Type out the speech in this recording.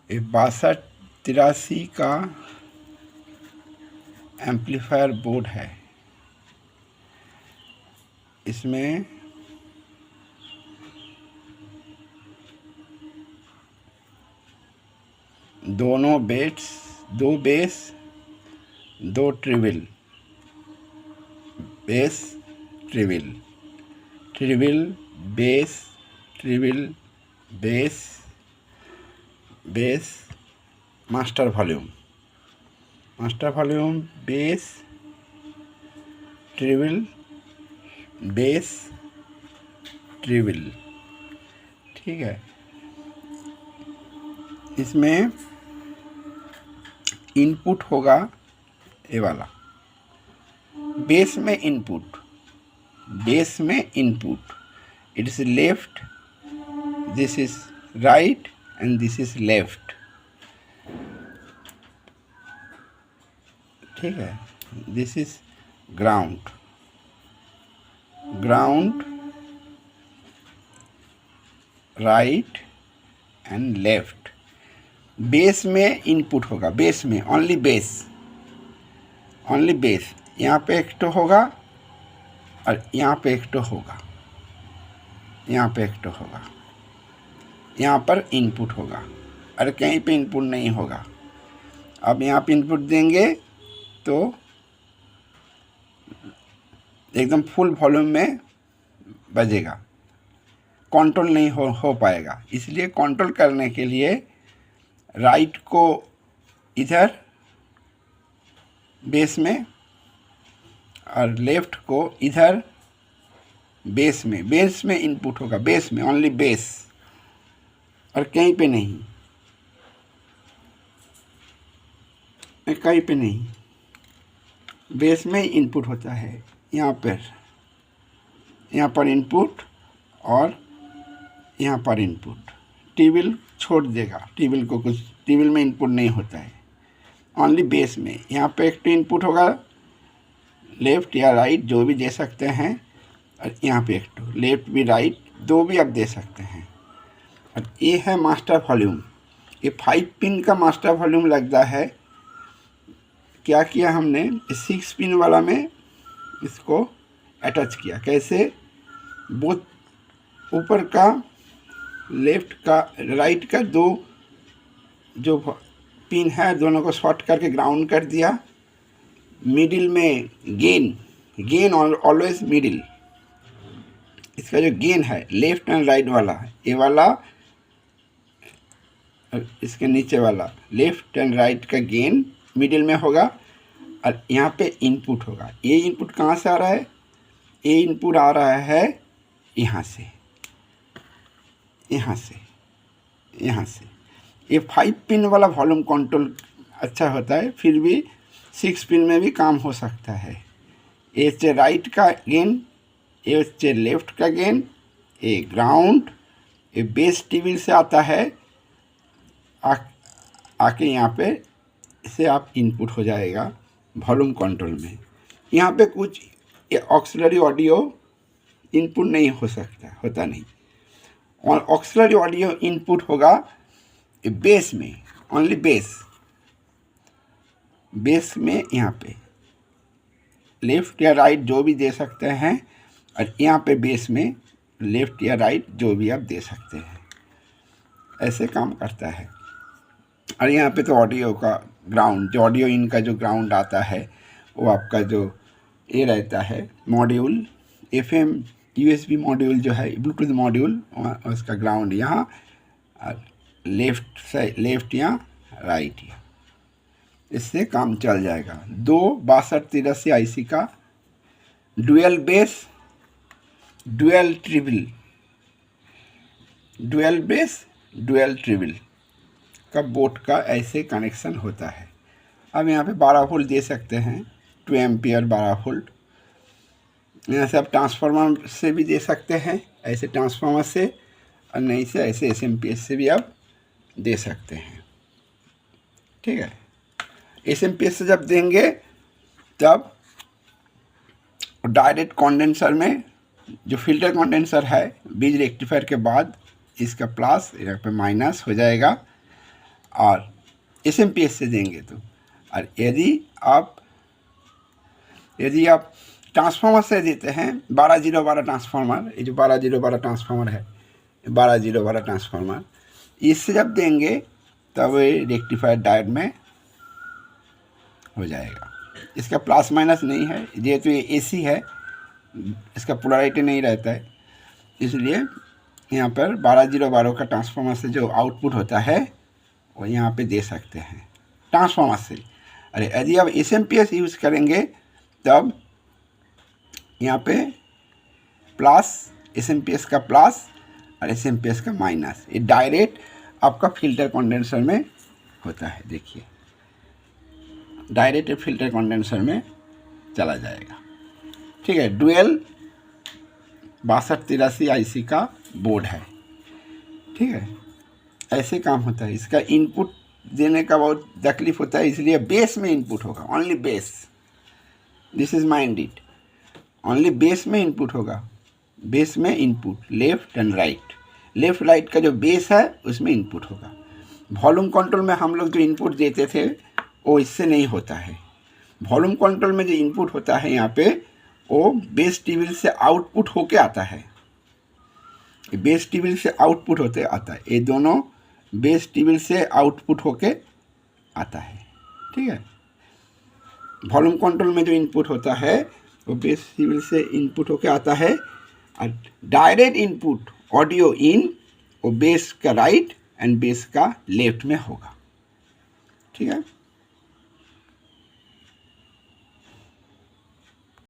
ये 6283 का amplifier board है। इसमें दो बेस, दो treble, bass treble, treble bass, treble bass, bass master volume, bass treble, bass treble. ठीक है, इसमें इनपुट होगा ये वाला, बेस में input, it is left, this is right and this is left. ठीक है, this is ground, right and left. Bass में इनपुट होगा, बेस में ओनली बेस, यहाँ पे एक तो होगा और यहाँ पे एक तो होगा, यहाँ पर इनपुट होगा और कहीं पे इनपुट नहीं होगा। अब यहाँ पे इनपुट देंगे तो एकदम फुल वॉल्यूम में बजेगा, कंट्रोल नहीं हो पाएगा। इसलिए कंट्रोल करने के लिए राइट को इधर बेस में और लेफ्ट को इधर बेस में इनपुट होगा, बेस में ओनली बेस और कहीं पे नहीं, बेस में इनपुट होता है। यहाँ पर इनपुट और यहाँ पर इनपुट, टेबल छोड़ देगा, टेबल में इनपुट नहीं होता है, ओनली बेस में। यहाँ पे एक तो इनपुट होगा, लेफ्ट या राइट जो भी दे सकते हैं, और यहाँ पे एक तो लेफ्ट भी राइट दो भी आप दे सकते हैं। और ये है मास्टर वॉल्यूम, ये 5 पिन का मास्टर वॉल्यूम लगता है। क्या किया हमने, 6 पिन वाला में इसको अटैच किया। कैसे, बोथ ऊपर का लेफ्ट का राइट का दो जो पिन है दोनों को शॉर्ट करके ग्राउंड कर दिया। मिडिल में गेन ऑलवेज मिडिल, इसका जो गेन है लेफ्ट एंड राइट वाला, ये वाला और इसके नीचे वाला लेफ्ट एंड राइट का गेन मिडिल में होगा। और यहाँ पे इनपुट होगा। ये इनपुट कहाँ से आ रहा है, ये इनपुट आ रहा है यहाँ से। ये 5 पिन वाला वॉल्यूम कंट्रोल अच्छा होता है, फिर भी 6 पिन में भी काम हो सकता है। ये से राइट का गेन, ये से लेफ्ट का गेन, ये ग्राउंड, ये बेस टेबल से आता है, आके यहाँ पे इसे आप इनपुट हो जाएगा वॉल्यूम कंट्रोल में। यहाँ पे कुछ ऑक्सिलरी ऑडियो इनपुट नहीं होता नहीं, और ऑक्सिलरी ऑडियो इनपुट होगा बेस में, ओनली बेस में। यहाँ पे लेफ्ट या राइट जो भी दे सकते हैं, और यहाँ पे बेस में लेफ्ट या राइट जो भी आप दे सकते हैं। ऐसे काम करता है। और यहाँ पे तो ऑडियो का ग्राउंड, जो ऑडियो इन का जो ग्राउंड आता है वो आपका जो ये रहता है मॉड्यूल, FM USB मॉड्यूल जो है, ब्लूटूथ मॉड्यूल, उसका ग्राउंड यहाँ, और लेफ्ट या राइट या, इससे काम चल जाएगा। 2 6283 IC का डुअल बेस, डुअल ट्रिबल का बोर्ड का ऐसे कनेक्शन होता है। अब यहाँ पे 12 वोल्ट दे सकते हैं, 2 एम्पियर 12 वोल्ट। यहाँ से आप ट्रांसफार्मर से भी दे सकते हैं, ऐसे ट्रांसफार्मर से, और नहीं से ऐसे SMPS से भी आप दे सकते हैं। ठीक है, SMPS से जब देंगे तब डायरेक्ट कंडेंसर में जो फिल्टर कंडेंसर है, बीज रेक्टिफायर के बाद इसका प्लस यहाँ पे माइनस हो जाएगा, और SMPS से देंगे तो। और यदि आप ट्रांसफार्मर से देते हैं 12-0-12 ट्रांसफार्मर, ये जो 12-0-12 ट्रांसफार्मर है, 12-0-12 ट्रांसफार्मर, इससे जब देंगे तब ये रेक्टिफायर डायोड में हो जाएगा। इसका प्लस माइनस नहीं है, जेहेतु ये AC है, इसका पोलैरिटी नहीं रहता है, इसलिए यहाँ पर 12-0-12 का ट्रांसफार्मर से जो आउटपुट होता है वो यहाँ पे दे सकते हैं ट्रांसफार्मर से। अरे यदि आप SMPS यूज़ करेंगे तब यहाँ पे प्लस, SMPS का प्लस और SMPS का माइनस, ये डायरेक्ट आपका फिल्टर कंडेंसर में होता है। देखिए डायरेक्ट फिल्टर कंडेंसर में चला जाएगा। ठीक है, डुअल 6283 IC का बोर्ड है। ठीक है, ऐसे काम होता है। इसका इनपुट देने का बहुत तकलीफ होता है, इसलिए बेस में इनपुट होगा, only base. This is minded, only base में इनपुट होगा। बेस में input left and right, left right का जो बेस है उसमें इनपुट होगा। वॉल्यूम कंट्रोल में हम लोग जो इनपुट देते थे वो इससे नहीं होता है। वॉल्यूम कंट्रोल में जो इनपुट होता है यहाँ पे वो बेस टेबल से आउटपुट होके आता है। बेस टेबल से आउटपुट होते आता है, ये दोनों बेस टेबल से आउटपुट होके आता है। ठीक है, वॉल्यूम कंट्रोल में जो इनपुट होता है वो बेस टेबल से इनपुट होके आता है, और डायरेक्ट इनपुट ऑडियो इन वो बेस का राइट एंड बेस का लेफ्ट में होगा। ठीक है।